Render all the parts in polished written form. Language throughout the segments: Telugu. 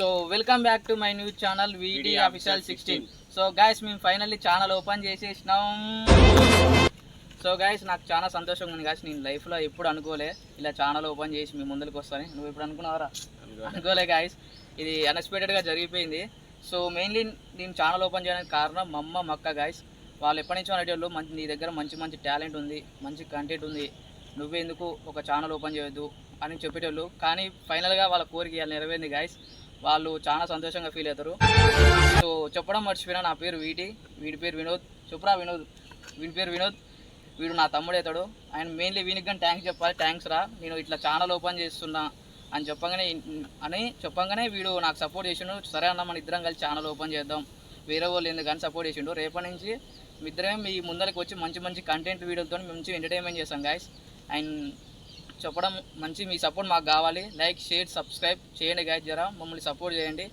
So welcome back to my news channel వీడి అఫీషియల్ 16. సో గైస్ మేము ఫైనల్లీ ఛానల్ ఓపెన్ చేసేసినాం. సో గైస్ నాకు చాలా సంతోషంగా ఉంది గైస్. నేను లైఫ్లో ఎప్పుడు అనుకోలే ఇలా ఛానల్ ఓపెన్ చేసి మీ ముందుకు వస్తాను. నువ్వు ఇప్పుడు అనుకున్నావరా? అనుకోలే గైస్, ఇది అన్ఎక్స్పెక్టెడ్గా జరిగిపోయింది. సో మెయిన్లీ నేను ఛానల్ ఓపెన్ చేయడానికి కారణం మా అమ్మ మక్క గైస్. వాళ్ళు ఎప్పటి నుంచో అనేటోళ్ళు మంచి నీ దగ్గర మంచి మంచి టాలెంట్ ఉంది, మంచి కంటెంట్ ఉంది, నువ్వెందుకు ఒక ఛానల్ ఓపెన్ చేయొద్దు అని చెప్పేటోళ్ళు. కానీ ఫైనల్గా వాళ్ళ కోరిక ఇవాళ నెరవేరింది గైస్. వాళ్ళు చాలా సంతోషంగా ఫీల్ అవుతారు. సో చెప్పడం మర్చిపోయినా, నా పేరు వీడి పేరు వినోద్. చెప్పురా వినోద్. వీడి పేరు వినోద్. వీడు నా తమ్ముడు అవుతాడు. ఆయన మెయిన్లీ వీనికి కానీ థ్యాంక్స్ చెప్పాలి. థ్యాంక్స్ రా, నేను ఇట్లా ఛానల్ ఓపెన్ చేస్తున్నా అని చెప్పంగానే వీడు నాకు సపోర్ట్ చేసిండు. సరే అన్న మన ఇద్దరం కలిసి ఛానల్ ఓపెన్ చేద్దాం, వేరే వాళ్ళు ఎందుకు కానీ సపోర్ట్ చేసిండు. రేపటి నుంచి మీ ఇద్దరం మీ ముందరికి వచ్చి మంచి మంచి కంటెంట్ వీడియోలతో మంచి ఎంటర్టైన్మెంట్ చేస్తాం గాయస్. అండ్ చెప్పడం మంచి మీ సపోర్ట్ మాకు కావాలి. లైక్, షేర్, సబ్స్క్రైబ్ చేయండి గాయస్, జరా మమ్మల్ని సపోర్ట్ చేయండి.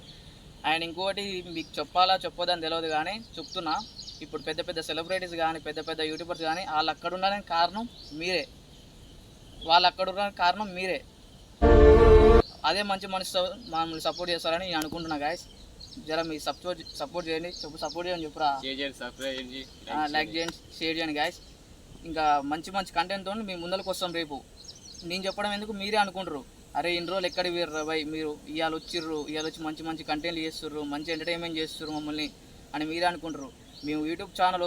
అండ్ ఇంకొకటి మీకు చెప్పాలా చెప్పొద్దని తెలియదు కానీ చెప్తున్నా, ఇప్పుడు పెద్ద పెద్ద సెలబ్రిటీస్ కానీ పెద్ద పెద్ద యూట్యూబర్స్ కానీ వాళ్ళు అక్కడ ఉండడానికి కారణం మీరే. అదే మంచి మనసుతో మమ్మల్ని సపోర్ట్ చేస్తారని నేను అనుకుంటున్నా గాయస్. జర మీ సపోర్ట్ చేయండి. సపోర్ట్ చేయండి చెప్పురా. లైక్ చేయండి, షేర్ చేయండి గాయస్. ఇంకా మంచి మంచి కంటెంట్తో మీ ముందరకు వస్తాం రేపు. నేను చెప్పడం ఎందుకు, మీరే అనుకుంటారు అరే ఇన్ని రోజులు ఎక్కడికి వేర్రా బాయ్ మీరు, ఇవాళ వచ్చి మంచి మంచి కంటెంట్ చేస్తుర్రు, మంచి ఎంటర్టైన్మెంట్ చేస్తుర్రు మమ్మల్ని అని మీరే అనుకుంటారు. మేము యూట్యూబ్ ఛానల్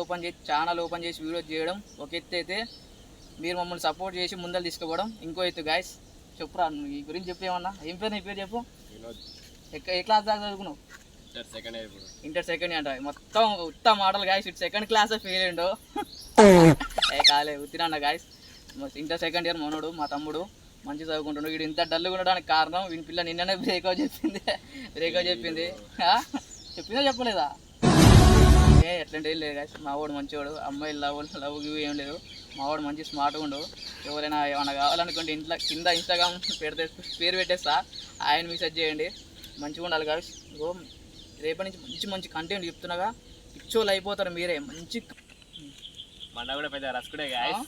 ఓపెన్ చేసి వీడియో చేయడం ఒక ఎత్తు అయితే, మీరు మమ్మల్ని సపోర్ట్ చేసి ముందర తీసుకుపోవడం ఇంకో ఎత్తు గాయస్. చెప్పురా ఈ గురించి చెప్పేమన్నా. ఏం పేరు నీ పేరు చెప్పు. ఏ క్లాస్ దాకా చదువుకున్నావు? ఇంటర్ సెకండ్ అంట. మొత్తం ఉత్త మాటలు గాయస్. ఇటు సెకండ్ క్లాస్ ఫెయిల్ అయ్యిండు. కాలే ఉత్తినా గాయస్. ఇంటర్ సెకండ్ ఇయర్ మనోడు, మా తమ్ముడు మంచి చదువుకుంటుండు. వీడు ఇంత డల్గా ఉండడానికి కారణం వీడి పిల్ల నిన్ననే బ్రేకప్ చెప్పింది. చెప్పిందో చెప్పలేదా? ఎట్లాంటి ఏం లేదు గాయస్. మా వాడు మంచివాడు, అమ్మాయి లవ్ ఏం లేదు. మా వాడు మంచి స్మార్ట్గా ఉండు. ఎవరైనా ఏమైనా కావాలనుకుంటే ఇంట్లో కింద ఇన్స్టాగ్రామ్ పేరు పెట్టేస్తా, ఆయన మెసేజ్ చేయండి. మంచిగా ఉండాలి గాయస్. రేపటి నుంచి మంచి మంచి కంటెంట్ చెప్తున్నాగా, పిచ్చోళ్ళు అయిపోతారు మీరే. మంచి మన కూడా పెద్ద రస్కుడే గాయస్.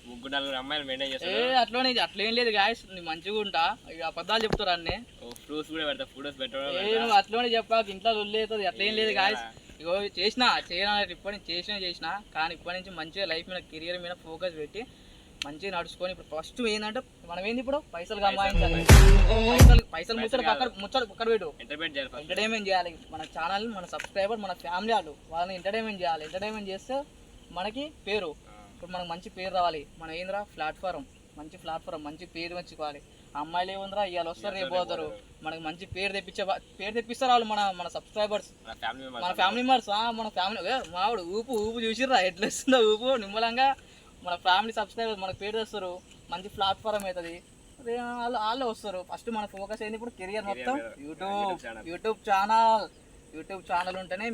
ముగ్గురు నలుగురు అమ్మాయిలు మెయింటైన్ చేస్తారు. అట్లేం లేదు గాయస్. నేను మంచిగా ఉంటా. ఇక అబద్ధాలు చెప్తారు అన్నీ. ఫ్రూట్స్ కూడా పెడతా, ఫోటోస్ పెట్టడం. నువ్వు అట్లనే చెప్పాక ఇంట్లో అవుతుంది. అట్లేం లేదు గాయస్. ఇగో చేయాలంటే ఇప్పటి నుంచి చేసిన కానీ ఇప్పటి నుంచి మంచిగా లైఫ్ మీద, కెరియర్ మీద ఫోకస్ పెట్టి మంచిగా నడుచుకొని, ఇప్పుడు ఫస్ట్ ఏంటంటే మనం ఏంది ఇప్పుడు పైసలు కమాయించాలి. పైసలు ముచ్చట పక్కన పెట్టు, ఎంటర్టైన్మెంట్ చేయాలి. మన ఛానల్, మన సబ్స్క్రైబర్, మన ఫ్యామిలీ వాళ్ళని ఎంటర్టైన్మెంట్ చేయాలి. ఎంటర్టైన్మెంట్ చేస్తే మనకి పేరు, ఇప్పుడు మనకు మంచి పేరు రావాలి. మనం ఏందిరా మంచి ప్లాట్ఫారం, మంచి పేరు మంచుకోవాలి. అమ్మాయిలు ఏముందిరా ఇవాళ వస్తారు రేపు పోతారు, మనకు మంచి పేరు తెప్పిస్తారు వాళ్ళు. మన సబ్స్క్రైబర్స్, మన ఫ్యామిలీ మెంబర్స్. మన ఫ్యామిలీ మావాడు ఊపు చూసిర్రా ఎట్లా వస్తుందో ఊపు. నిమ్మలంగా మన ఫ్యామిలీ సబ్స్క్రైబర్స్ మనకు పేరు తెస్తారు, మంచి ప్లాట్ఫారం అవుతుంది. వాళ్ళే వస్తారు. ఫస్ట్ మన ఫోకస్ అయింది ఇప్పుడు కెరియర్ మొత్తం యూట్యూబ్ ఛానల్ ఉంటేనే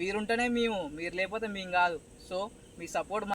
మీరుంటేనే మీరు లేకపోతే మేము కాదు. సో మీ సపోర్ట్